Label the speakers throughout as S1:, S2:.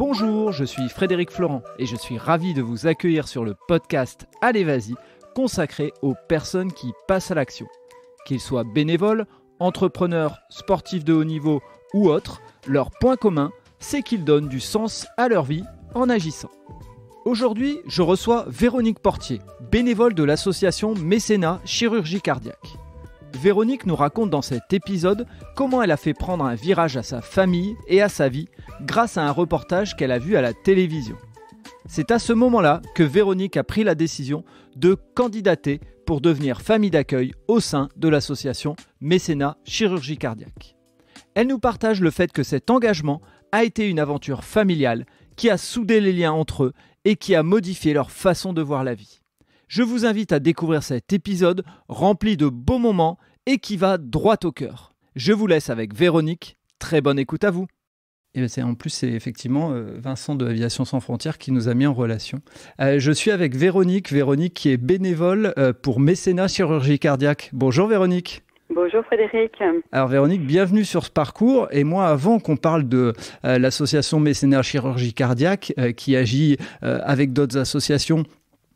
S1: Bonjour, je suis Frédéric Florent et je suis ravi de vous accueillir sur le podcast Allez Vas-y, consacré aux personnes qui passent à l'action. Qu'ils soient bénévoles, entrepreneurs, sportifs de haut niveau ou autres, leur point commun, c'est qu'ils donnent du sens à leur vie en agissant. Aujourd'hui, je reçois Véronique Portier, bénévole de l'association Mécénat Chirurgie Cardiaque. Véronique nous raconte dans cet épisode comment elle a fait prendre un virage à sa famille et à sa vie grâce à un reportage qu'elle a vu à la télévision. C'est à ce moment-là que Véronique a pris la décision de candidater pour devenir famille d'accueil au sein de l'association Mécénat Chirurgie Cardiaque. Elle nous partage le fait que cet engagement a été une aventure familiale qui a soudé les liens entre eux et qui a modifié leur façon de voir la vie. Je vous invite à découvrir cet épisode rempli de beaux moments et qui va droit au cœur. Je vous laisse avec Véronique. Très bonne écoute à vous. Et c'est effectivement Vincent de Aviation Sans Frontières qui nous a mis en relation. Je suis avec Véronique qui est bénévole pour Mécénat Chirurgie Cardiaque. Bonjour Véronique.
S2: Bonjour Frédéric.
S1: Alors Véronique, bienvenue sur ce parcours. Et moi, avant qu'on parle de l'association Mécénat Chirurgie Cardiaque qui agit avec d'autres associations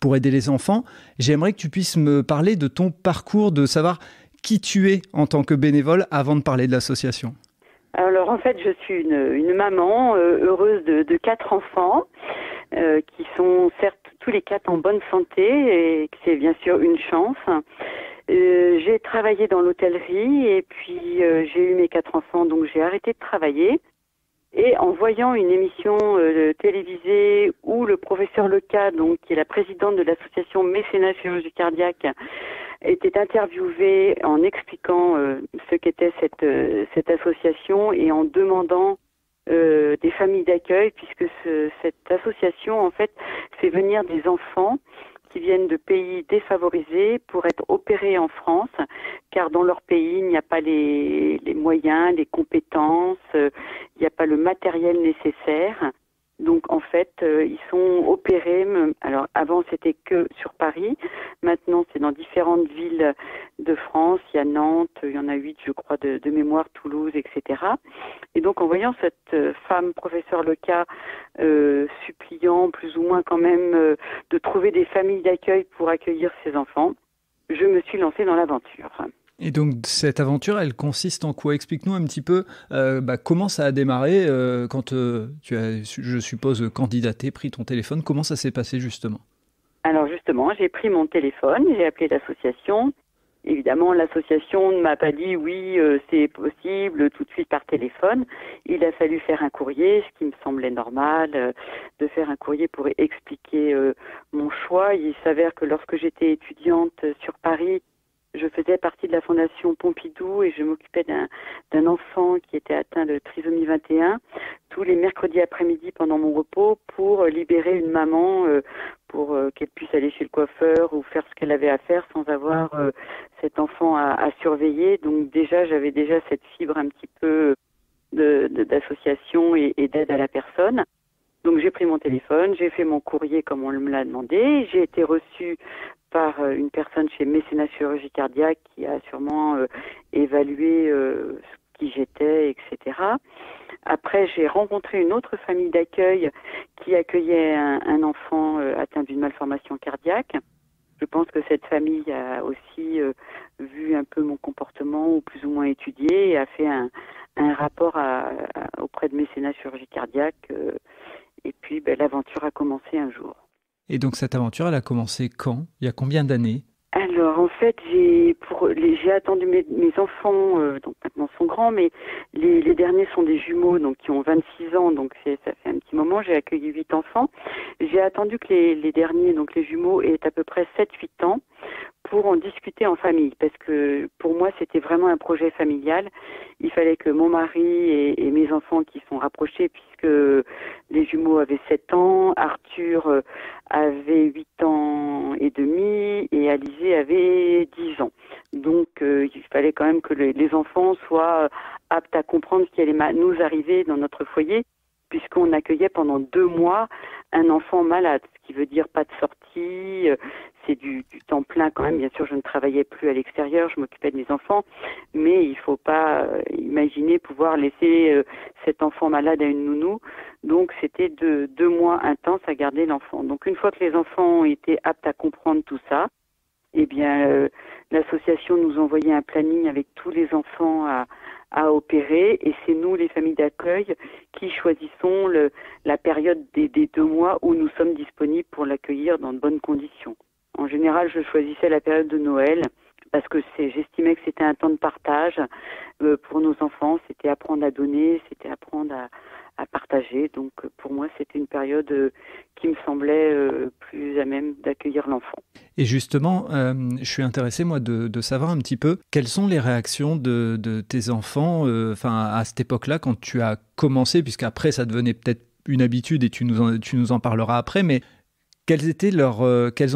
S1: pour aider les enfants, j'aimerais que tu puisses me parler de ton parcours, de savoir qui tu es en tant que bénévole avant de parler de l'association.
S2: Alors en fait, je suis une maman heureuse de 4 enfants qui sont certes tous les 4 en bonne santé et c'est bien sûr une chance. J'ai travaillé dans l'hôtellerie et puis j'ai eu mes 4 enfants, donc j'ai arrêté de travailler. Et en voyant une émission télévisée où le professeur Leca, donc qui est la présidente de l'association Mécénat Chirurgie Cardiaque, était interviewé en expliquant ce qu'était cette association et en demandant des familles d'accueil, puisque cette association en fait fait venir des enfants qui viennent de pays défavorisés pour être opérés en France, car dans leur pays, il n'y a pas les moyens, les compétences, il n'y a pas le matériel nécessaire. Donc en fait, ils sont opérés, alors avant c'était que sur Paris, maintenant c'est dans différentes villes de France, il y a Nantes, il y en a 8 je crois de mémoire, Toulouse, etc. Et donc en voyant cette femme, professeur Leca, suppliant plus ou moins quand même de trouver des familles d'accueil pour accueillir ses enfants, je me suis lancée dans l'aventure.
S1: Et donc cette aventure, elle consiste en quoi? Explique-nous un petit peu comment ça a démarré quand tu as, je suppose, candidaté, pris ton téléphone. Comment ça s'est passé justement?
S2: Alors justement, j'ai pris mon téléphone, j'ai appelé l'association. Évidemment, l'association ne m'a pas dit oui, c'est possible tout de suite par téléphone. Il a fallu faire un courrier, ce qui me semblait normal, de faire un courrier pour expliquer mon choix. Il s'avère que lorsque j'étais étudiante sur Paris, je faisais partie de la Fondation Pompidou et je m'occupais d'un enfant qui était atteint de trisomie 21 tous les mercredis après-midi pendant mon repos pour libérer une maman pour qu'elle puisse aller chez le coiffeur ou faire ce qu'elle avait à faire sans avoir cet enfant à surveiller. Donc j'avais déjà cette fibre un petit peu d'association et d'aide à la personne. Donc j'ai pris mon téléphone, j'ai fait mon courrier comme on me l'a demandé, j'ai été reçue par une personne chez Mécénat Chirurgie Cardiaque qui a sûrement évalué qui j'étais, etc. Après, j'ai rencontré une autre famille d'accueil qui accueillait un enfant atteint d'une malformation cardiaque. Je pense que cette famille a aussi vu un peu mon comportement ou plus ou moins étudié et a fait un rapport auprès de Mécénat Chirurgie Cardiaque. Et puis, l'aventure a commencé un jour.
S1: Et donc cette aventure, elle a commencé quand? Il y a combien d'années?
S2: Alors en fait, j'ai attendu mes enfants, donc maintenant sont grands, mais les derniers sont des jumeaux, donc qui ont 26 ans, donc ça fait un petit moment. J'ai accueilli 8 enfants. J'ai attendu que les derniers, donc les jumeaux, aient à peu près 7-8 ans pour en discuter en famille, parce que pour moi c'était vraiment un projet familial. Il fallait que mon mari et mes enfants qui sont rapprochés, puisque les jumeaux avaient 7 ans, Arthur avait 8 ans et demi et Alizé avait 10 ans. Donc il fallait quand même que les enfants soient aptes à comprendre ce qui allait nous arriver dans notre foyer, puisqu'on accueillait pendant 2 mois un enfant malade, ce qui veut dire pas de sortie, c'est du temps plein quand même. Bien sûr, je ne travaillais plus à l'extérieur, je m'occupais de mes enfants, mais il faut pas imaginer imaginé pouvoir laisser cet enfant malade à une nounou. Donc c'était 2 mois intenses à garder l'enfant. Donc une fois que les enfants ont été aptes à comprendre tout ça, eh bien l'association nous envoyait un planning avec tous les enfants à opérer, et c'est nous, les familles d'accueil, qui choisissons la période des 2 mois où nous sommes disponibles pour l'accueillir dans de bonnes conditions. En général, je choisissais la période de Noël parce que j'estimais que c'était un temps de partage pour nos enfants, c'était apprendre à donner, c'était apprendre à partager. Donc pour moi, c'était une période qui me semblait plus à même d'accueillir l'enfant.
S1: Et justement, je suis intéressé, moi, de savoir un petit peu quelles sont les réactions de tes enfants à cette époque-là, quand tu as commencé, puisqu'après, ça devenait peut-être une habitude et tu nous en parleras après, mais quelles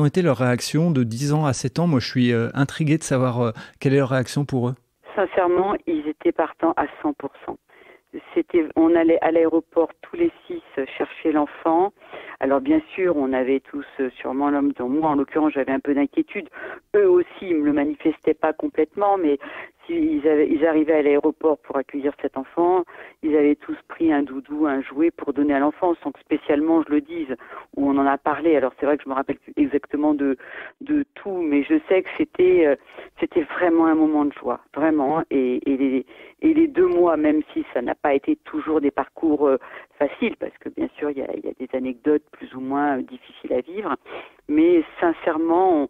S1: ont été leurs réactions de 10 ans à 7 ans? Moi, je suis intrigué de savoir quelle est leur réaction pour eux.
S2: Sincèrement, ils étaient partants à 100%. On allait à l'aéroport tous les 6 chercher l'enfant. Alors bien sûr, on avait tous sûrement l'homme dans moi. En l'occurrence, j'avais un peu d'inquiétude. Eux aussi, ils me le manifestaient pas complètement, mais ils arrivaient à l'aéroport pour accueillir cet enfant. Ils avaient tous pris un doudou, un jouet pour donner à l'enfant, sans que spécialement je le dise, ou on en a parlé. Alors c'est vrai que je me rappelle plus exactement de tout, mais je sais que c'était vraiment un moment de joie, vraiment. Et les 2 mois, même si ça n'a pas été toujours des parcours faciles, parce que bien sûr il y a des anecdotes plus ou moins difficiles à vivre, mais sincèrement,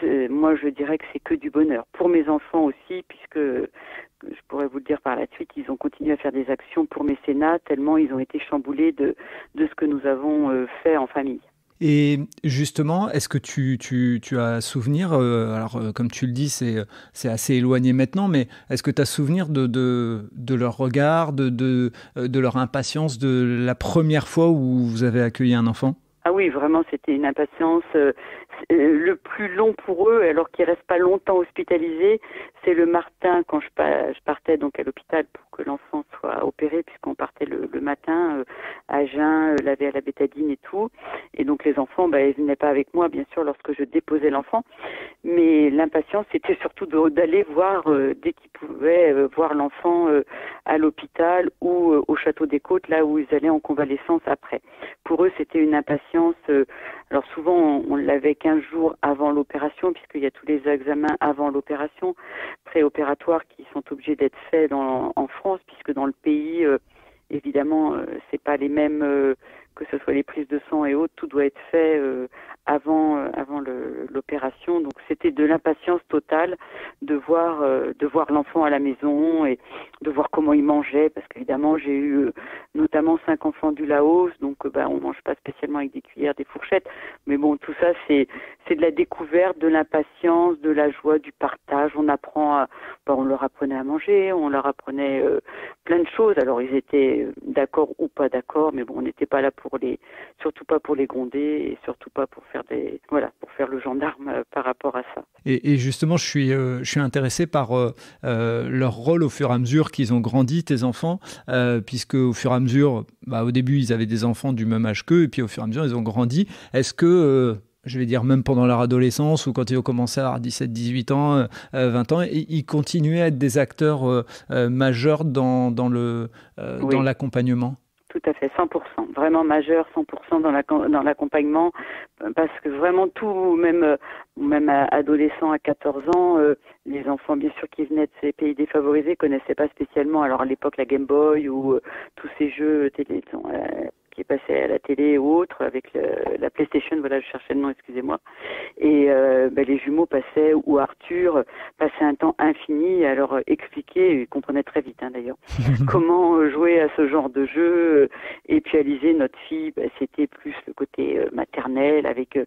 S2: moi je dirais que c'est que du bonheur. Pour mes enfants aussi, puisque je pourrais vous le dire par la suite, ils ont continué à faire des actions pour mécénat, tellement ils ont été chamboulés de ce que nous avons fait en famille.
S1: Et justement, est-ce que tu as souvenir, comme tu le dis, c'est assez éloigné maintenant, mais est-ce que tu as souvenir de leur regard, de leur impatience de la première fois où vous avez accueilli un enfant?
S2: Ah oui, vraiment, c'était une impatience. Le plus long pour eux, alors qu'ils restent pas longtemps hospitalisés, c'est le matin quand je partais donc à l'hôpital pour que l'enfant soit opéré, puisqu'on partait le matin à jeun, lavé à la bétadine et tout. Et donc les enfants, ils venaient pas avec moi, bien sûr, lorsque je déposais l'enfant. Mais l'impatience, c'était surtout d'aller voir, dès qu'ils pouvaient, voir l'enfant à l'hôpital ou au Château des Côtes, là où ils allaient en convalescence après. Pour eux, c'était une impatience. Alors souvent, on l'avait 15 jours avant l'opération, puisqu'il y a tous les examens avant l'opération, préopératoires, qui sont obligés d'être faits en France, puisque dans le pays, évidemment, c'est pas les mêmes, que ce soit les prises de sang et autres, tout doit être fait avant l'opération. Donc c'était de l'impatience totale de voir l'enfant à la maison et de voir comment il mangeait, parce qu'évidemment j'ai eu notamment 5 enfants du Laos, donc on mange pas spécialement avec des cuillères, des fourchettes, mais bon, tout ça c'est de la découverte, de l'impatience, de la joie, du partage. On apprend on leur apprenait à manger, on leur apprenait plein de choses. Alors ils étaient d'accord ou pas d'accord, mais bon, on n'était pas là surtout pas pour les gronder, et surtout pas pour faire pour faire le gendarme par rapport à ça.
S1: Et justement, je suis intéressé par leur rôle au fur et à mesure qu'ils ont grandi, tes enfants, puisque au fur et à mesure, au début, ils avaient des enfants du même âge qu'eux, et puis au fur et à mesure, ils ont grandi. Est-ce que, je vais dire, même pendant leur adolescence, ou quand ils ont commencé à avoir 17, 18 ans, 20 ans, ils continuaient à être des acteurs majeurs dans l'accompagnement?
S2: Tout à fait, 100%, vraiment majeur, 100% dans l'accompagnement, parce que vraiment tout, même adolescents à 14 ans, les enfants bien sûr qui venaient de ces pays défavorisés connaissaient pas spécialement, alors à l'époque la Game Boy ou tous ces jeux télé, qui passaient à la télé ou autres, avec la PlayStation, voilà, je cherchais le nom, excusez-moi. Et les jumeaux passaient, ou Arthur, passait un temps infini à leur expliquer, ils comprenaient très vite d'ailleurs, comment jouer à ce genre de jeu. Et puis Alizée, notre fille, c'était plus le côté maternel, avec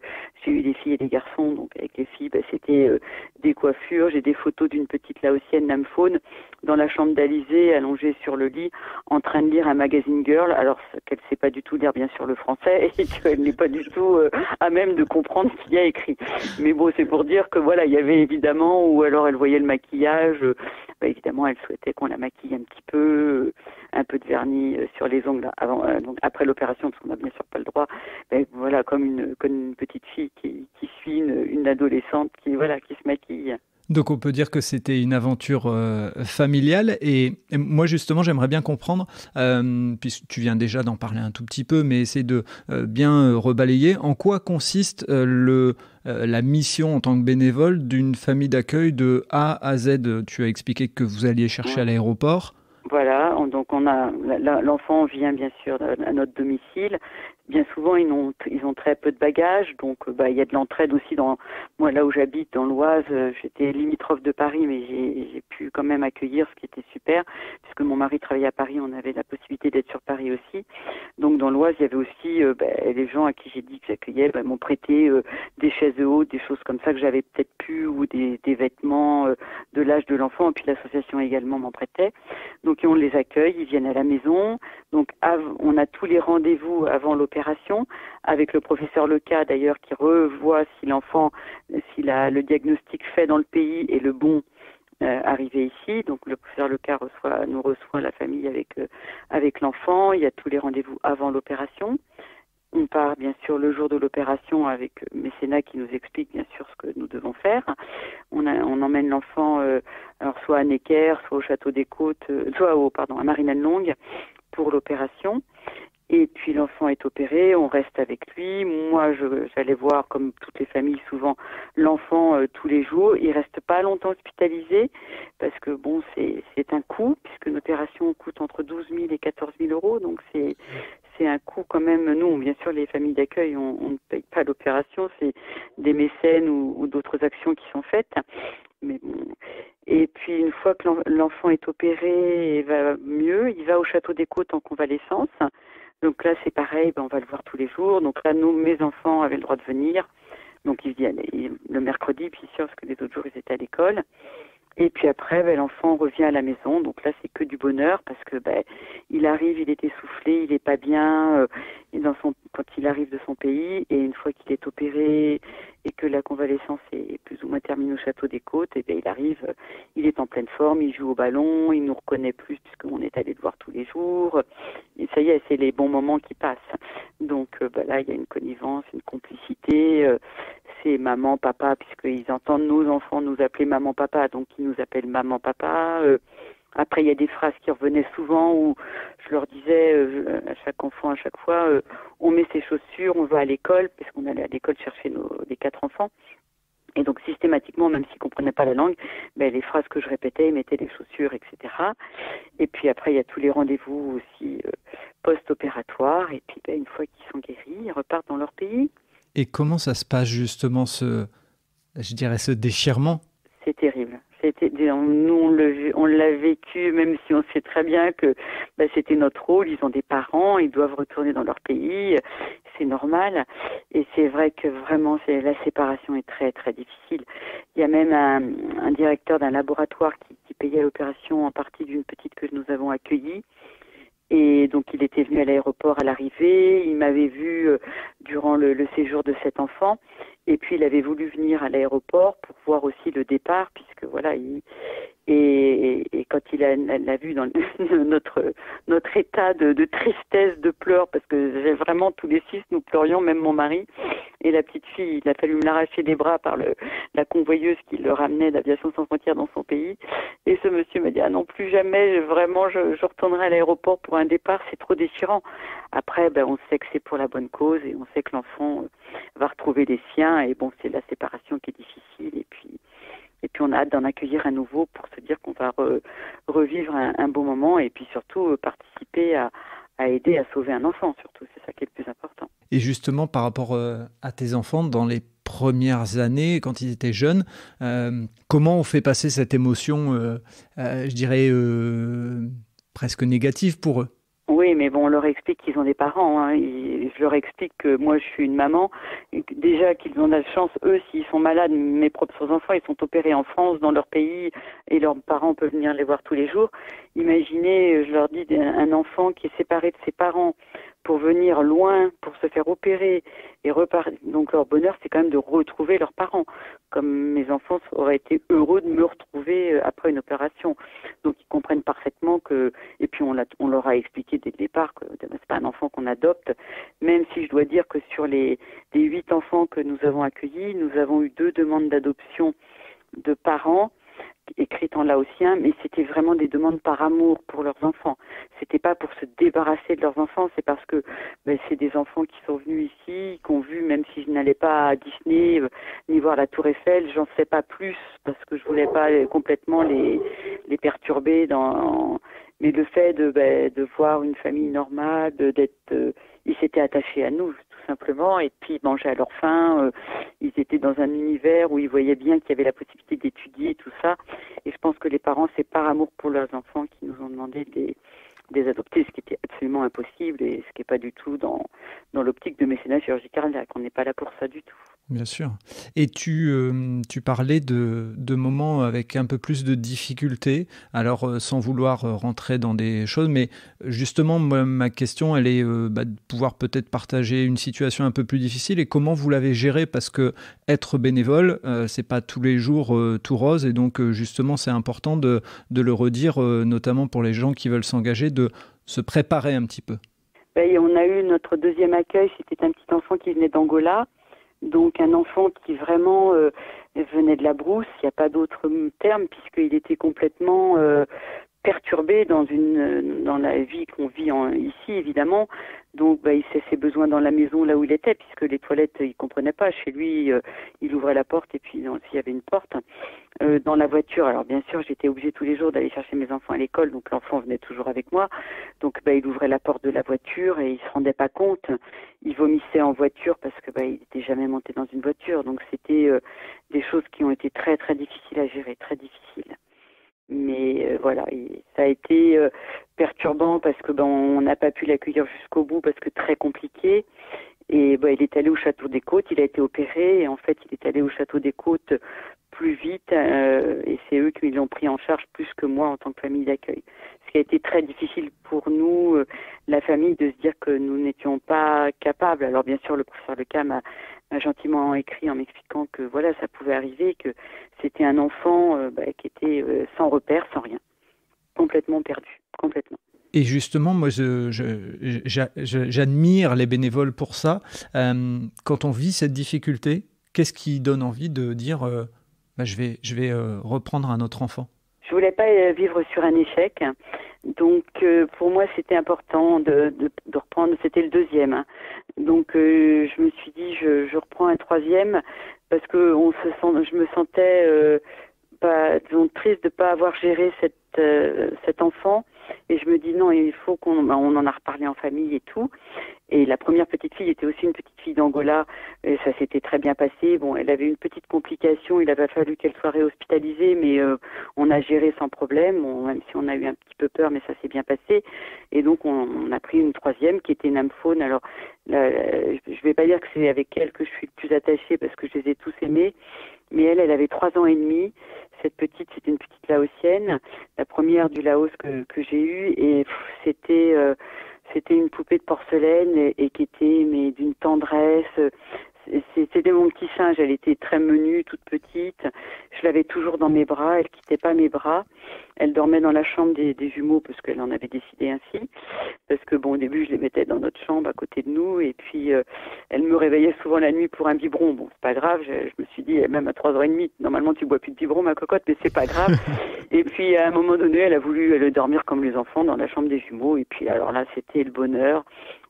S2: j'ai eu des filles et des garçons, donc avec les filles, c'était des coiffures. J'ai des photos d'une petite laotienne Namphone dans la chambre d'Alizée, allongée sur le lit, en train de lire un magazine Girl, alors qu'elle sait pas du tout lire bien sûr le français et qu'elle n'est pas du tout à même de comprendre ce qu'il y a écrit. Mais bon, c'est pour dire que voilà, il y avait évidemment, ou alors elle voyait le maquillage, évidemment elle souhaitait qu'on la maquille un petit peu, un peu de vernis sur les ongles donc après l'opération, parce qu'on n'a bien sûr pas le droit, voilà, comme une petite fille qui suit une adolescente qui se maquille.
S1: Donc on peut dire que c'était une aventure familiale et moi justement j'aimerais bien comprendre, puisque tu viens déjà d'en parler un tout petit peu, mais essayer de bien rebalayer, en quoi consiste la mission en tant que bénévole d'une famille d'accueil de A à Z. Tu as expliqué que vous alliez chercher à
S2: Ouais.
S1: l'aéroport.
S2: Voilà, donc l'enfant vient bien sûr à notre domicile. Bien souvent, ils ont très peu de bagages, donc il y a de l'entraide aussi moi là où j'habite dans l'Oise. J'étais limitrophe de Paris, mais j'ai pu quand même accueillir, ce qui était super, puisque mon mari travaillait à Paris, on avait la possibilité d'être sur Paris aussi. Donc dans l'Oise, il y avait aussi les gens à qui j'ai dit que j'accueillais m'ont prêté des chaises hautes, des choses comme ça que j'avais peut-être pu, ou des vêtements de l'âge de l'enfant, et puis l'association également m'en prêtait. Donc on les accueille, ils viennent à la maison. Donc on a tous les rendez-vous avant l'opération avec le professeur Leca d'ailleurs qui revoit si le diagnostic fait dans le pays est le bon arrivé ici. Donc le professeur Leca nous reçoit la famille avec l'enfant. Il y a tous les rendez-vous avant l'opération. On part bien sûr le jour de l'opération avec Mécénat qui nous explique bien sûr ce que nous devons faire. On emmène l'enfant alors soit à Necker, soit au Château des Côtes, à Marignane-Longue pour l'opération. Et puis l'enfant est opéré, on reste avec lui. Moi, j'allais voir, comme toutes les familles, souvent l'enfant tous les jours. Il reste pas longtemps hospitalisé parce que c'est un coût, puisque une opération coûte entre 12 000 et 14 000 euros. Donc c'est un coût quand même. Nous, bien sûr, les familles d'accueil, on ne paye pas l'opération. C'est des mécènes ou d'autres actions qui sont faites. Mais bon. Et puis une fois que l'enfant est opéré et va mieux, il va au Château des Côtes en convalescence. Donc là, c'est pareil, on va le voir tous les jours. Donc là, mes enfants avaient le droit de venir. Donc ils viennent le mercredi, puis sûr, parce que les autres jours, ils étaient à l'école. Et puis après, l'enfant revient à la maison. Donc là, c'est que du bonheur parce que il arrive, il est essoufflé, il est pas bien quand il arrive de son pays. Et une fois qu'il est opéré et que la convalescence est plus ou moins terminée au Château des Côtes, et il arrive, il est en pleine forme, il joue au ballon, il nous reconnaît plus puisqu'on est allé le voir tous les jours. Et ça y est, c'est les bons moments qui passent. Donc là, il y a une connivence, une complicité. C'est maman, papa, puisqu'ils entendent nos enfants nous appeler maman, papa, donc ils nous appellent maman, papa. Après, il y a des phrases qui revenaient souvent où je leur disais à chaque enfant, à chaque fois, on met ses chaussures, on va à l'école, parce qu'on allait à l'école chercher les 4 enfants. Et donc systématiquement, même s'ils ne comprenaient pas la langue, les phrases que je répétais, ils mettaient les chaussures, etc. Et puis après, il y a tous les rendez-vous aussi post-opératoires. Et puis une fois qu'ils sont guéris, ils repartent dans leur pays.
S1: Et comment ça se passe justement ce déchirement?
S2: C'est terrible. Nous, on l'a vécu, même si on sait très bien que c'était notre rôle. Ils ont des parents, ils doivent retourner dans leur pays, c'est normal. Et c'est vrai que vraiment, la séparation est très très difficile. Il y a même un directeur d'un laboratoire qui payait l'opération en partie d'une petite que nous avons accueillie. Et donc il était venu à l'aéroport à l'arrivée, il m'avait vu durant le séjour de cet enfant, et puis il avait voulu venir à l'aéroport pour voir aussi le départ, puisque voilà, et quand il l'a vu dans notre état de tristesse, de pleurs, parce que vraiment tous les 6 nous pleurions, même mon mari, et la petite fille, il a fallu me l'arracher des bras par la convoyeuse qui le ramenait d'Aviation Sans Frontières dans son pays. Et ce monsieur m'a dit, ah non, plus jamais, vraiment, je retournerai à l'aéroport pour un départ, c'est trop déchirant. Après, on sait que c'est pour la bonne cause et on sait que l'enfant va retrouver les siens. Et c'est la séparation qui est difficile. Et puis on a hâte d'en accueillir un nouveau pour se dire qu'on va revivre un beau moment et puis surtout participer à aider à sauver un enfant, surtout. C'est ça qui est le plus important.
S1: Et justement, par rapport à tes enfants, dans les premières années, quand ils étaient jeunes, comment on fait passer cette émotion, presque négative pour eux?
S2: Oui, mais on leur explique qu'ils ont des parents. Hein. Je leur explique que moi, je suis une maman. Et déjà qu'ils ont de la chance, eux, s'ils sont malades, mes propres enfants, ils sont opérés en France, dans leur pays, et leurs parents peuvent venir les voir tous les jours. Imaginez, je leur dis, un enfant qui est séparé de ses parents pour venir loin, pour se faire opérer et repartir. Donc leur bonheur, c'est quand même de retrouver leurs parents. Comme mes enfants auraient été heureux de me retrouver après une opération. Donc ils comprennent parfaitement que, et puis on leur a expliqué dès le départ que c'est pas un enfant qu'on adopte, même si je dois dire que sur les 8 enfants que nous avons accueillis, nous avons eu 2 demandes d'adoption de parents écrites en laotien, mais c'était vraiment des demandes par amour pour leurs enfants. C'était pas pour se débarrasser de leurs enfants, c'est parce que c'est des enfants qui sont venus ici, qui ont vu, même si je n'allais pas à Disney ni voir la Tour Eiffel, j'en sais pas plus parce que je voulais pas complètement les perturber mais le fait de voir une famille normale, ils s'étaient attachés à nous tout simplement, et puis ils mangeaient à leur faim, ils étaient dans un univers où ils voyaient bien qu'il y avait la possibilité d'étudier tout ça, et je pense que les parents, c'est par amour pour leurs enfants qui nous ont demandé de les adopter, ce qui était absolument impossible et ce qui n'est pas du tout dans l'optique de mécénat chirurgical, on n'est pas là pour ça du tout.
S1: Bien sûr. Et tu parlais de moments avec un peu plus de difficultés, alors sans vouloir rentrer dans des choses, mais justement, moi, ma question, elle est de pouvoir peut-être partager une situation un peu plus difficile et comment vous l'avez gérée, parce que être bénévole, c'est pas tous les jours tout rose, et donc justement, c'est important de le redire, notamment pour les gens qui veulent s'engager, de se préparer un petit peu.
S2: On a eu notre deuxième accueil, c'était un petit enfant qui venait d'Angola. Donc un enfant qui vraiment venait de la brousse, il n'y a pas d'autre terme, puisqu'il était complètement perturbé dans la vie qu'on vit ici, évidemment. Donc il fait ses besoins dans la maison là où il était, puisque les toilettes, il comprenait pas. Chez lui, il ouvrait la porte et puis s'il y avait une porte. Dans la voiture, alors bien sûr, j'étais obligée tous les jours d'aller chercher mes enfants à l'école, donc l'enfant venait toujours avec moi. Donc il ouvrait la porte de la voiture et il se rendait pas compte. Il vomissait en voiture parce que il n'était jamais monté dans une voiture. Donc c'était des choses qui ont été très très difficiles à gérer, très difficiles. Mais voilà, ça a été perturbant parce que on n'a pas pu l'accueillir jusqu'au bout parce que très compliqué. Et il est allé au Château des Côtes, il a été opéré et en fait il est allé au Château des Côtes plus vite et c'est eux qui l'ont pris en charge plus que moi en tant que famille d'accueil. Ce qui a été très difficile pour nous, la famille, de se dire que nous n'étions pas capables. Alors bien sûr, le professeur Leca m'a gentiment écrit en m'expliquant que voilà, ça pouvait arriver, que c'était un enfant qui était sans repère, sans rien, complètement perdu, complètement.
S1: Et justement, moi, j'admire les bénévoles pour ça. Quand on vit cette difficulté, qu'est-ce qui donne envie de dire je vais reprendre un autre enfant?
S2: Je voulais pas vivre sur un échec. Donc, pour moi, c'était important de reprendre. C'était le deuxième. Donc, je me suis dit, je reprends un troisième parce que je me sentais triste de pas avoir géré cet enfant. Et je me dis non, il faut on en a reparlé en famille et tout. Et la première petite fille était aussi une petite fille d'Angola. Et ça s'était très bien passé. Bon, elle avait une petite complication. Il avait fallu qu'elle soit réhospitalisée, mais on a géré sans problème. Même si on a eu un petit peu peur, mais ça s'est bien passé. Et donc on a pris une troisième qui était une âme-faune. Alors je vais pas dire que c'est avec elle que je suis le plus attachée parce que je les ai tous aimés. Mais elle avait 3 ans et demi. Cette petite, c'était une petite laotienne, la première du Laos que j'ai eue, et c'était une poupée de porcelaine et qui était d'une tendresse. C'était mon petit singe, elle était très menue, toute petite. Je l'avais toujours dans mes bras, elle quittait pas mes bras. Elle dormait dans la chambre des jumeaux parce qu'elle en avait décidé ainsi. Parce que au début, je les mettais dans notre chambre à côté de nous et puis elle me réveillait souvent la nuit pour un biberon. Bon, c'est pas grave, je me suis dit, même à 3 ans et demi, normalement tu bois plus de biberon, ma cocotte, mais c'est pas grave. Et puis à un moment donné, elle a voulu dormir comme les enfants dans la chambre des jumeaux et puis alors là, c'était le bonheur.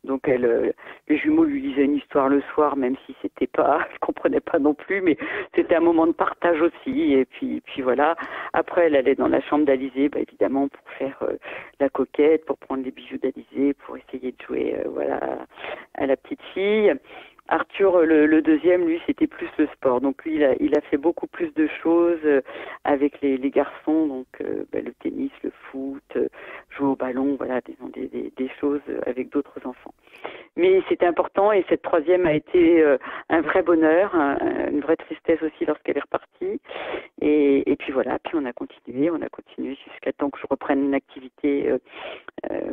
S2: Donc les jumeaux lui lisaient une histoire le soir, même si c'était pas, je comprenais pas non plus, mais c'était un moment de partage aussi. Et puis voilà. Après, elle allait dans la chambre d'Alizé, évidemment pour faire la coquette, pour prendre les bijoux d'Alizé, pour essayer de jouer, à la petite fille. Arthur, le deuxième, lui, c'était plus le sport. Donc lui, il a fait beaucoup plus de choses avec les garçons, donc le tennis, le foot, jouer au ballon, voilà, des choses avec d'autres enfants. Mais c'était important et cette troisième a été un vrai bonheur, une vraie tristesse aussi lorsqu'elle est repartie. Et puis voilà, puis on a continué jusqu'à temps que je reprenne une activité,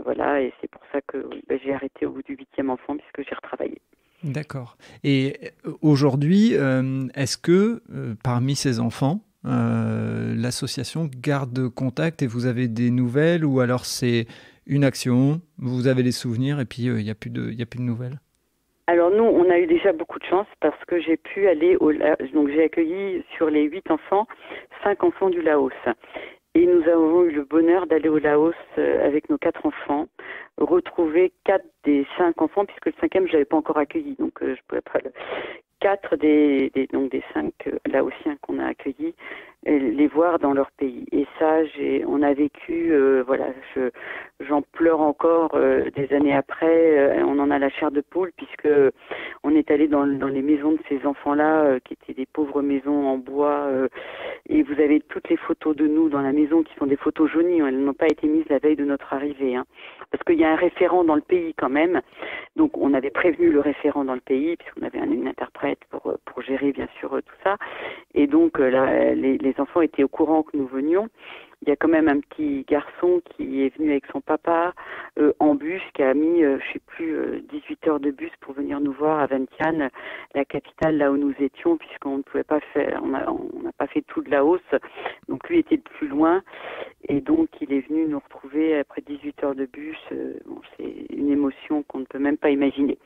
S2: voilà, et c'est pour ça que j'ai arrêté au bout du 8e enfant puisque j'ai retravaillé.
S1: D'accord. Et aujourd'hui, est-ce que parmi ces enfants, l'association garde contact et vous avez des nouvelles, ou alors c'est une action, vous avez les souvenirs et puis il n'y a plus de nouvelles?
S2: Alors nous, on a eu déjà beaucoup de chance parce que j'ai pu aller donc j'ai accueilli sur les 8 enfants, 5 enfants du Laos. Et nous avons eu le bonheur d'aller au Laos avec nos 4 enfants, retrouver 4 des 5 enfants, puisque le 5e, je l'avais pas encore accueilli, donc je pouvais pas le... 4 donc des 5 Laotiens qu'on a accueillis, les voir dans leur pays. Et ça, on a vécu, voilà, j'en pleure encore des années après. On en a la chair de poule puisque on est allé dans les maisons de ces enfants-là, qui étaient des pauvres maisons en bois. Et vous avez toutes les photos de nous dans la maison qui sont des photos jaunies. Elles n'ont pas été mises la veille de notre arrivée, hein, parce qu'il y a un référent dans le pays quand même. Donc on avait prévenu le référent dans le pays puisqu'on avait une interprète pour gérer bien sûr tout ça. Et donc les enfants étaient au courant que nous venions. Il y a quand même un petit garçon qui est venu avec son papa en bus, qui a mis, je sais plus, 18 heures de bus pour venir nous voir à Vientiane, la capitale là où nous étions, puisqu'on ne pouvait pas faire, on n'a pas fait tout de Laos, donc lui était de plus loin, et donc il est venu nous retrouver après 18 heures de bus. Bon, c'est une émotion qu'on ne peut même pas imaginer.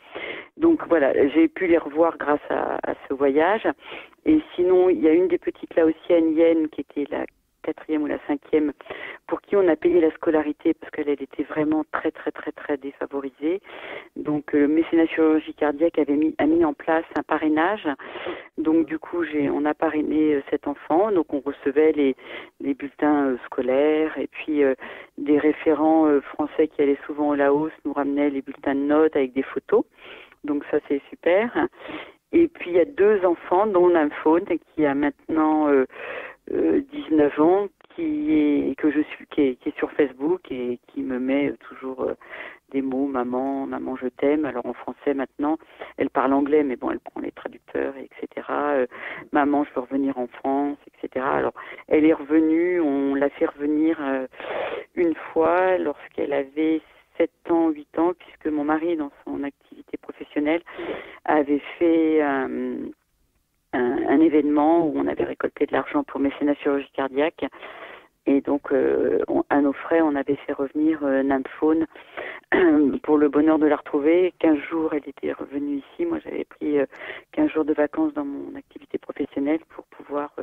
S2: Donc voilà, j'ai pu les revoir grâce à ce voyage. Et sinon, il y a une des petites Laotiennes, Yen, qui était la 4e ou la 5e, pour qui on a payé la scolarité parce qu'elle était vraiment très très très très défavorisée. Donc le mécénat chirurgie cardiaque a mis en place un parrainage. Donc du coup on a parrainé cet enfant. Donc on recevait les bulletins scolaires et puis des référents français qui allaient souvent au Laos nous ramenaient les bulletins de notes avec des photos. Donc ça c'est super. Et puis il y a 2 enfants dont Nymphone qui a maintenant 19 ans, qui est sur Facebook et qui me met toujours des mots, maman, je t'aime. Alors en français maintenant, elle parle anglais, mais bon, elle prend les traducteurs, etc. Maman, je veux revenir en France, etc. Alors elle est revenue, on l'a fait revenir une fois lorsqu'elle avait 7 ans, 8 ans, puisque mon mari, dans son activité professionnelle, avait fait un événement où on avait récolté de l'argent pour mécénat chirurgie cardiaque. Et donc, à nos frais, on avait fait revenir Nymphone pour le bonheur de la retrouver. 15 jours, elle était revenue ici. Moi, j'avais pris 15 jours de vacances dans mon activité professionnelle pour pouvoir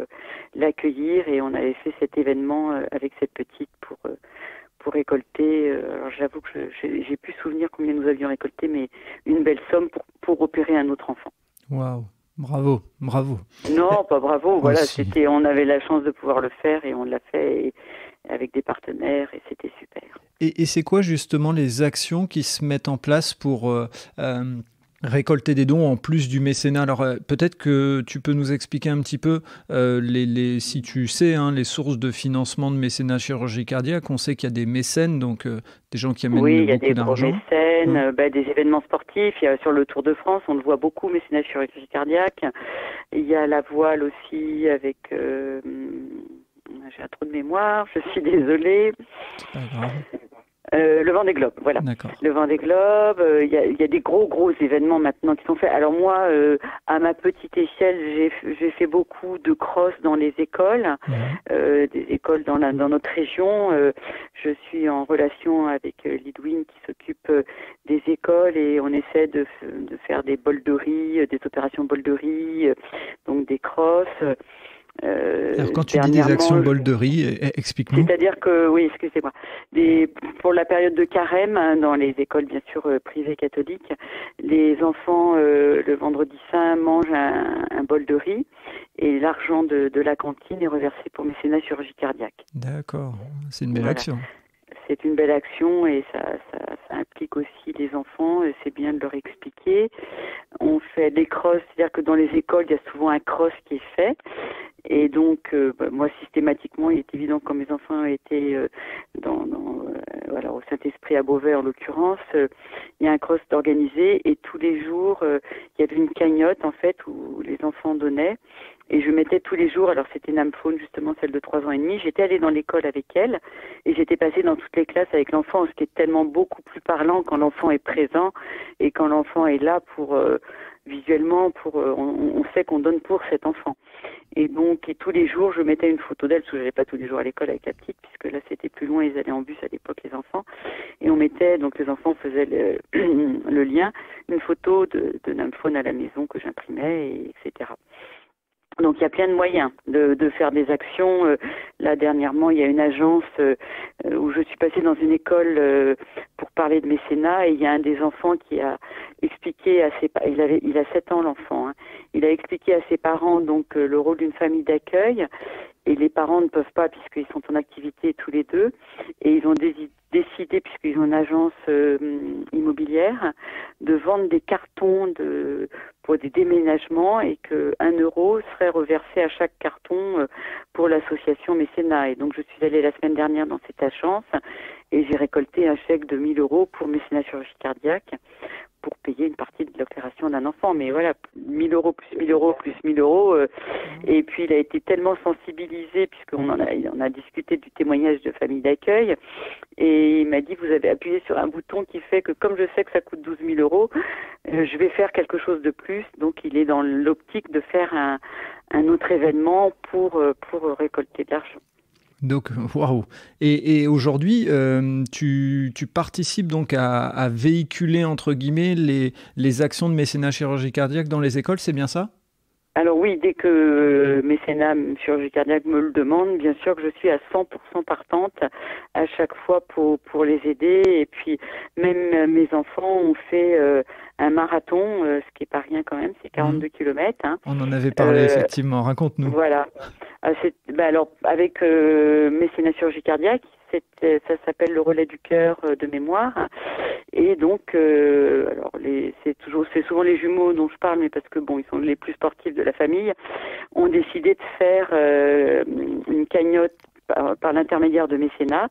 S2: l'accueillir. Et on avait fait cet événement avec cette petite pour récolter. Alors, j'avoue que j'ai plus souvenir combien nous avions récolté, mais une belle somme pour opérer un autre enfant.
S1: Waouh! Bravo.
S2: Non, pas bravo. Voilà,
S1: Aussi.
S2: on avait la chance de pouvoir le faire et on l'a fait avec des partenaires et c'était super.
S1: Et c'est quoi justement les actions qui se mettent en place pour récolter des dons en plus du mécénat? Alors peut-être que tu peux nous expliquer un petit peu si tu sais, hein, les sources de financement de mécénat chirurgie cardiaque. On sait qu'il y a des mécènes, donc des gens qui amènent beaucoup d'argent.
S2: Oui, il y a des gros mécènes, des événements sportifs. Il y a sur le Tour de France, on le voit beaucoup, mécénat chirurgie cardiaque. Il y a la voile aussi avec... j'ai un trou de mémoire, je suis désolée.
S1: C'est pas grave.
S2: Le Vendée Globe, voilà.
S1: D'accord.
S2: Le Vendée Globe, il y a des gros événements maintenant qui sont faits. Alors moi, à ma petite échelle, j'ai fait beaucoup de cross dans les écoles, des écoles dans notre région. Je suis en relation avec Lidwin qui s'occupe des écoles et on essaie de faire des bols de riz, des opérations bols de riz, donc des crosses.
S1: Alors quand tu dis des actions bol de riz, explique-nous.
S2: C'est-à-dire que, oui, excusez-moi, pour la période de carême, hein, dans les écoles bien sûr privées catholiques, les enfants le vendredi saint mangent un bol de riz et l'argent de la cantine est reversé pour mécénat chirurgie cardiaque.
S1: D'accord, c'est une belle action.
S2: C'est une belle action et ça implique aussi les enfants, et c'est bien de leur expliquer. On fait des crosses, c'est-à-dire que dans les écoles, il y a souvent un cross qui est fait. Et donc, moi, systématiquement, il est évident que quand mes enfants étaient au Saint-Esprit à Beauvais, en l'occurrence, il y a un cross organisé et tous les jours, il y avait une cagnotte, en fait, où les enfants donnaient. Et je mettais tous les jours, alors c'était Nymphone, justement, celle de 3 ans et demi, j'étais allée dans l'école avec elle et j'étais passée dans toutes les classes avec l'enfant, ce qui est tellement beaucoup plus parlant quand l'enfant est présent et quand l'enfant est là pour, visuellement, on sait qu'on donne pour cet enfant. Et donc, tous les jours, je mettais une photo d'elle, parce que je n'allais pas tous les jours à l'école avec la petite, puisque là, c'était plus loin, ils allaient en bus à l'époque, les enfants. Et on mettait, donc les enfants faisaient le lien, une photo de lymphone à la maison que j'imprimais, etc. Donc il y a plein de moyens de faire des actions. Là dernièrement, il y a une agence où je suis passée dans une école pour parler de mécénat, et il y a un des enfants qui a expliqué à ses il a 7 ans l'enfant, hein. Il a expliqué à ses parents donc le rôle d'une famille d'accueil, et les parents ne peuvent pas puisqu'ils sont en activité tous les deux, et ils ont décidé, puisqu'ils ont une agence immobilière, de vendre des cartons pour des déménagements, et que 1 euro serait reversé à chaque carton pour l'association mécénat. Et donc je suis allée la semaine dernière dans cette agence et j'ai récolté un chèque de 1 000 euros pour mécénat chirurgie cardiaque pour payer une partie de l'opération d'un enfant. Mais voilà, 1 000 euros plus 1 000 euros plus 1 000 euros. Et puis il a été tellement sensibilisé, puisqu'on on a discuté du témoignage de famille d'accueil, et il m'a dit, vous avez appuyé sur un bouton qui fait que comme je sais que ça coûte 12 000 euros, je vais faire quelque chose de plus. Donc il est dans l'optique de faire un autre événement pour récolter de l'argent.
S1: Donc, waouh. Et aujourd'hui, tu participes donc à véhiculer, entre guillemets, les actions de mécénat chirurgie cardiaque dans les écoles, c'est bien ça?
S2: Alors oui, dès que mécénat chirurgie cardiaque me le demande, bien sûr que je suis à 100% partante à chaque fois pour les aider. Et puis même mes enfants ont fait un marathon, ce qui est pas rien quand même, c'est 42 km. Hein.
S1: On en avait parlé effectivement, raconte-nous.
S2: Voilà. Alors avec mécénat chirurgie cardiaque, ça s'appelle le relais du cœur de mémoire, et donc alors c'est souvent les jumeaux dont je parle, mais parce que bon, ils sont les plus sportifs de la famille, ont décidé de faire une cagnotte par l'intermédiaire de mécénat,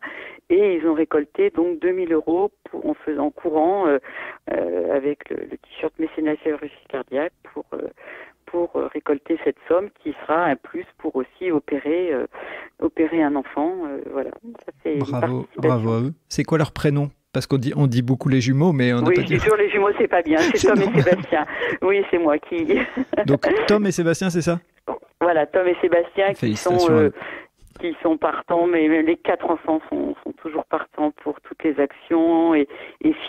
S2: et ils ont récolté donc 2 000 euros en faisant courant avec le t-shirt mécénat chirurgie cardiaque pour récolter cette somme qui sera un plus pour aussi opérer un enfant. Voilà. Ça, c'est
S1: bravo à eux. C'est quoi leur prénom? Parce qu'on dit beaucoup les jumeaux, mais on n'a pas dit...
S2: Oui, c'est sûr, les jumeaux, c'est pas bien. C'est Tom et Sébastien. Oui, c'est moi qui...
S1: Donc, Tom et Sébastien, c'est ça?
S2: Voilà, Tom et Sébastien qui sont partants, mais les 4 enfants sont toujours partants pour toutes les actions, et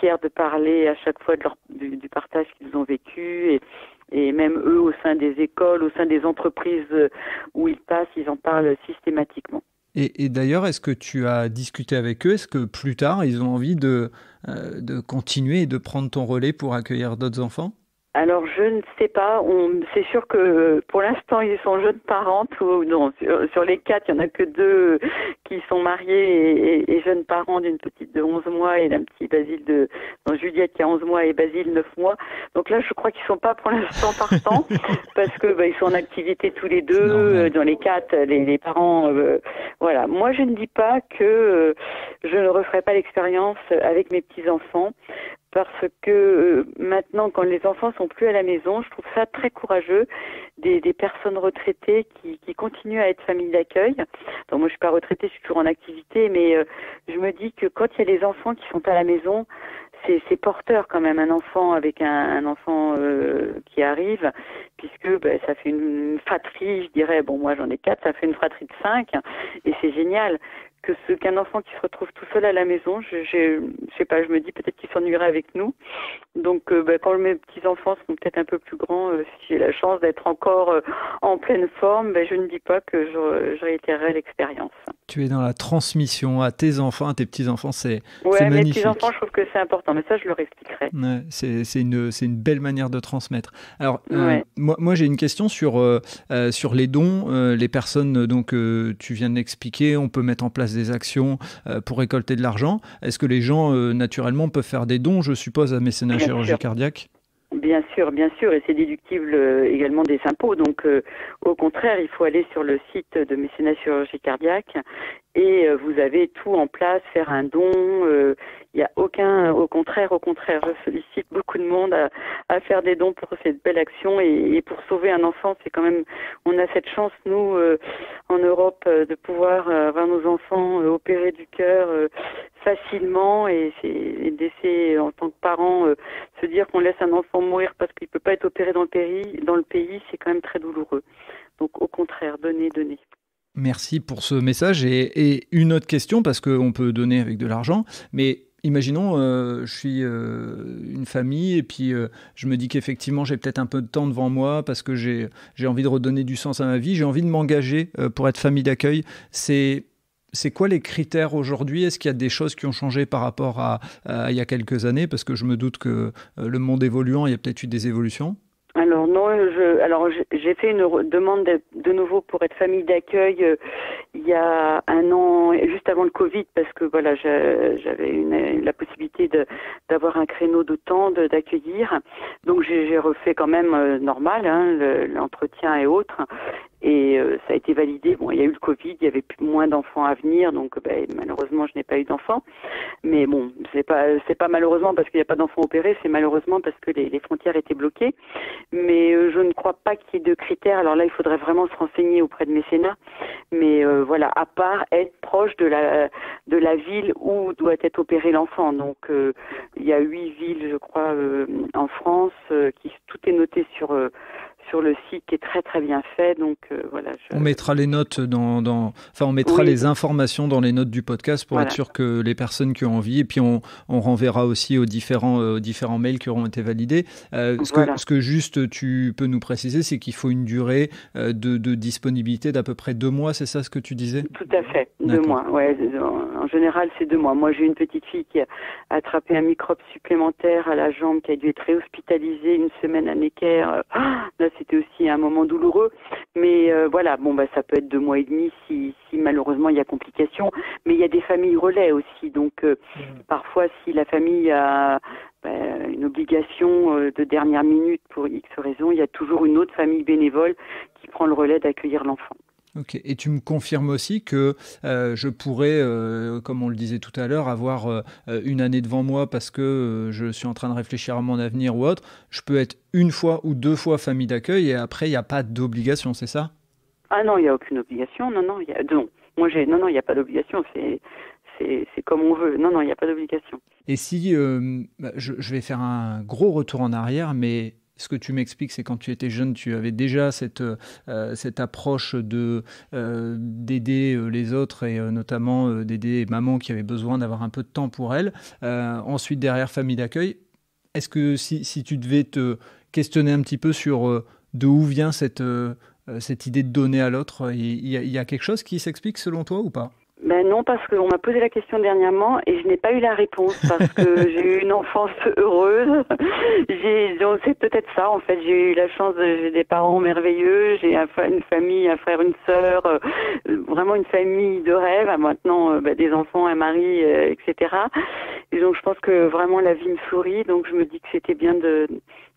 S2: fiers de parler à chaque fois du partage qu'ils ont vécu, et même eux, au sein des écoles, au sein des entreprises où ils passent, ils en parlent systématiquement.
S1: Et d'ailleurs, est-ce que tu as discuté avec eux? Est-ce que plus tard, ils ont envie de continuer et de prendre ton relais pour accueillir d'autres enfants?
S2: Alors, je ne sais pas. C'est sûr que pour l'instant, ils sont jeunes parents. Sur les 4, il n'y en a que 2 qui sont mariés et jeunes parents, d'une petite de 11 mois et d'un petit Basile Juliette qui a 11 mois et Basile 9 mois. Donc là, je crois qu'ils ne sont pas pour l'instant partants parce que ils sont en activité tous les 2. Dans les 4, les parents... voilà. Moi, je ne dis pas que je ne referai pas l'expérience avec mes petits-enfants. Parce que maintenant, quand les enfants sont plus à la maison, je trouve ça très courageux des personnes retraitées qui continuent à être famille d'accueil. Donc moi, je suis pas retraitée, je suis toujours en activité, mais je me dis que quand il y a les enfants qui sont à la maison, c'est porteur quand même, un enfant avec un enfant qui arrive, puisque ça fait une fratrie, je dirais. Bon, moi j'en ai 4, ça fait une fratrie de 5, et c'est génial. Qu'un enfant qui se retrouve tout seul à la maison, je sais pas, je me dis peut-être qu'il s'ennuierait avec nous. Donc quand mes petits-enfants sont peut-être un peu plus grands, si j'ai la chance d'être encore en pleine forme, je ne dis pas que je réitérerai l'expérience.
S1: Tu es dans la transmission à tes enfants, à tes petits-enfants, c'est
S2: magnifique.
S1: Mes
S2: petits-enfants, je trouve que c'est important, mais ça je leur expliquerai.
S1: Ouais, c'est une belle manière de transmettre. Alors, moi j'ai une question sur les dons. Les personnes, donc tu viens de l'expliquer, on peut mettre en place des actions pour récolter de l'argent. Est-ce que les gens, naturellement, peuvent faire des dons, je suppose, à mécénat chirurgie cardiaque?
S2: Bien sûr, et c'est déductible également des impôts. Donc, au contraire, il faut aller sur le site de mécénat chirurgie cardiaque et vous avez tout en place, faire un don. Il n'y a aucun, au contraire, je sollicite beaucoup de monde à faire des dons pour cette belle action et pour sauver un enfant. C'est quand même, on a cette chance, nous, en Europe, de pouvoir avoir nos enfants opérés du cœur facilement, et d'essayer en tant que parent se dire qu'on laisse un enfant mourir parce qu'il peut pas être opéré dans le pays, c'est quand même très douloureux. Donc au contraire, donner.
S1: Merci pour ce message. Et une autre question, parce qu'on peut donner avec de l'argent, mais Imaginons, je suis une famille et puis je me dis qu'effectivement j'ai peut-être un peu de temps devant moi parce que j'ai envie de redonner du sens à ma vie, j'ai envie de m'engager pour être famille d'accueil. C'est quoi les critères aujourd'hui? Est-ce qu'il y a des choses qui ont changé par rapport à il y a quelques années? Parce que je me doute que le monde évoluant, il y a peut-être eu des évolutions.
S2: Alors non, j'ai fait une demande de nouveau pour être famille d'accueil il y a un an, juste avant le Covid, parce que voilà, j'avais la possibilité d'avoir un créneau de temps d'accueillir. Donc j'ai refait quand même normal, hein, l'entretien et autres. Et ça a été validé. Bon, il y a eu le Covid, il y avait moins d'enfants à venir, donc malheureusement je n'ai pas eu d'enfants. Mais bon, c'est pas malheureusement parce qu'il n'y a pas d'enfants opérés, c'est malheureusement parce que les frontières étaient bloquées. Mais je ne crois pas qu'il y ait de critères. Alors là, il faudrait vraiment se renseigner auprès de mécénat. Mais voilà, à part être proche de la ville où doit être opéré l'enfant. Donc il y a 8 villes, je crois, en France, tout est noté sur le site qui est très très bien fait. Donc voilà.
S1: On mettra les notes on mettra les informations dans les notes du podcast pour être sûr que les personnes qui ont envie, et puis on renverra aussi aux différents mails qui auront été validés. Ce que juste tu peux nous préciser, c'est qu'il faut une durée de disponibilité d'à peu près 2 mois, c'est ça ce que tu disais?
S2: Tout à fait, 2 mois. Ouais, en général c'est 2 mois. Moi j'ai une petite fille qui a attrapé un microbe supplémentaire à la jambe, qui a dû être réhospitalisée 1 semaine à Necker. Là c'était aussi un moment douloureux, mais voilà, ça peut être 2 mois et demi si malheureusement il y a complications, mais il y a des familles relais aussi, donc parfois si la famille a une obligation de dernière minute pour X raison, il y a toujours une autre famille bénévole qui prend le relais d'accueillir l'enfant.
S1: Ok, et tu me confirmes aussi que je pourrais, comme on le disait tout à l'heure, avoir une année devant moi parce que je suis en train de réfléchir à mon avenir ou autre. Je peux être 1 fois ou 2 fois famille d'accueil et après, il n'y a pas d'obligation, c'est ça?
S2: Ah non, il n'y a aucune obligation. Non. Moi, il n'y a pas d'obligation. C'est comme on veut. Non, il n'y a pas d'obligation.
S1: Et si, je vais faire un gros retour en arrière, mais ce que tu m'expliques, c'est quand tu étais jeune, tu avais déjà cette approche d'aider les autres et notamment d'aider maman qui avait besoin d'avoir un peu de temps pour elle. Ensuite, derrière, famille d'accueil. Est-ce que si tu devais te questionner un petit peu sur de où vient cette idée de donner à l'autre, il y a quelque chose qui s'explique selon toi ou pas?
S2: Non, parce qu'on m'a posé la question dernièrement et je n'ai pas eu la réponse parce que j'ai eu une enfance heureuse. Donc c'est peut-être ça en fait. J'ai eu la chance, j'ai des parents merveilleux, j'ai une famille, un frère, une sœur, vraiment une famille de rêve. Maintenant des enfants, un mari, etc. Et donc je pense que vraiment la vie me sourit. Donc je me dis que c'était bien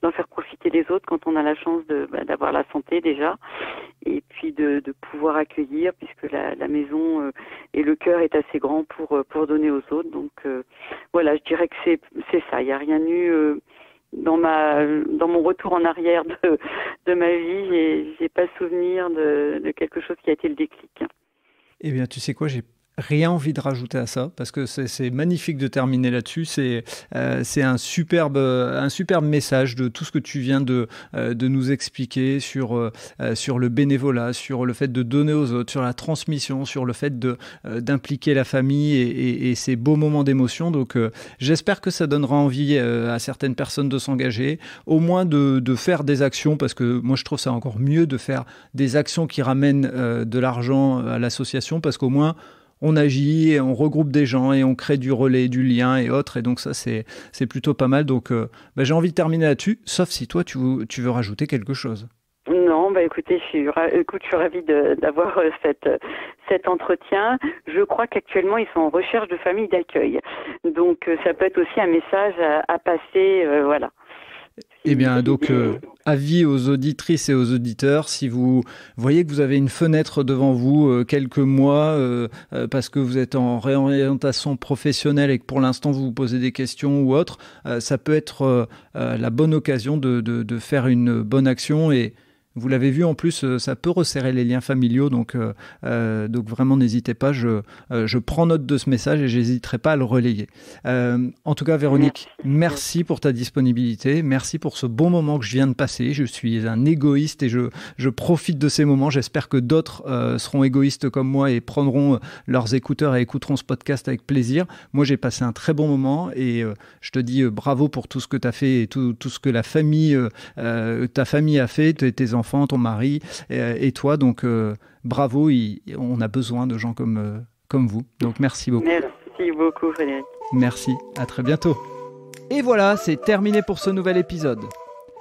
S2: d'en faire profiter les autres quand on a la chance d'avoir la santé déjà, et puis de pouvoir accueillir, puisque la maison et le cœur est assez grand pour donner aux autres. Donc voilà, je dirais que c'est ça. Il n'y a rien eu dans mon retour en arrière de ma vie. J'ai pas souvenir de quelque chose qui a été le déclic.
S1: Eh bien, tu sais quoi, j'ai rien envie de rajouter à ça parce que c'est magnifique de terminer là-dessus. C'est un superbe message de tout ce que tu viens de nous expliquer sur le bénévolat, sur le fait de donner aux autres, sur la transmission, sur le fait d'impliquer la famille et ces beaux moments d'émotion. Donc j'espère que ça donnera envie à certaines personnes de s'engager, au moins de faire des actions, parce que moi je trouve ça encore mieux de faire des actions qui ramènent de l'argent à l'association, parce qu'au moins on agit, et on regroupe des gens et on crée du relais, du lien et autres. Et donc ça, c'est plutôt pas mal. Donc j'ai envie de terminer là-dessus, sauf si toi, tu veux rajouter quelque chose.
S2: Non, écoutez, je suis ravie d'avoir cet entretien. Je crois qu'actuellement, ils sont en recherche de familles d'accueil. Donc ça peut être aussi un message à passer, voilà.
S1: Eh bien, donc, avis aux auditrices et aux auditeurs, si vous voyez que vous avez une fenêtre devant vous quelques mois parce que vous êtes en réorientation professionnelle et que pour l'instant vous vous posez des questions ou autre, ça peut être la bonne occasion de faire une bonne action. Et Vous l'avez vu, en plus, ça peut resserrer les liens familiaux, donc vraiment n'hésitez pas, je prends note de ce message et j'hésiterai pas à le relayer. En tout cas, Véronique, merci pour ta disponibilité, merci pour ce bon moment que je viens de passer. Je suis un égoïste et je profite de ces moments. J'espère que d'autres seront égoïstes comme moi et prendront leurs écouteurs et écouteront ce podcast avec plaisir. Moi, j'ai passé un très bon moment et je te dis bravo pour tout ce que tu as fait et tout ce que ta famille a fait, tes enfants, ton mari et toi. Donc, bravo. On a besoin de gens comme vous. Donc, merci beaucoup.
S2: Merci beaucoup, Frédéric.
S1: Merci. À très bientôt. Et voilà, c'est terminé pour ce nouvel épisode.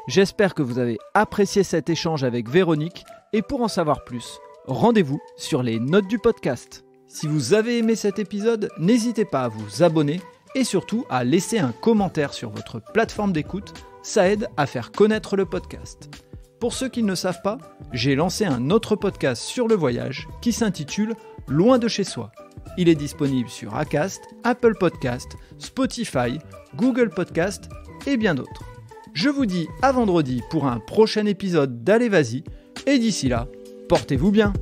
S1: J'espère que vous avez apprécié cet échange avec Véronique. Et pour en savoir plus, rendez-vous sur les notes du podcast. Si vous avez aimé cet épisode, n'hésitez pas à vous abonner et surtout à laisser un commentaire sur votre plateforme d'écoute. Ça aide à faire connaître le podcast. Pour ceux qui ne le savent pas, j'ai lancé un autre podcast sur le voyage qui s'intitule « Loin de chez soi ». Il est disponible sur Acast, Apple Podcast, Spotify, Google Podcast et bien d'autres. Je vous dis à vendredi pour un prochain épisode d'Allez Vas-y et d'ici là, portez-vous bien.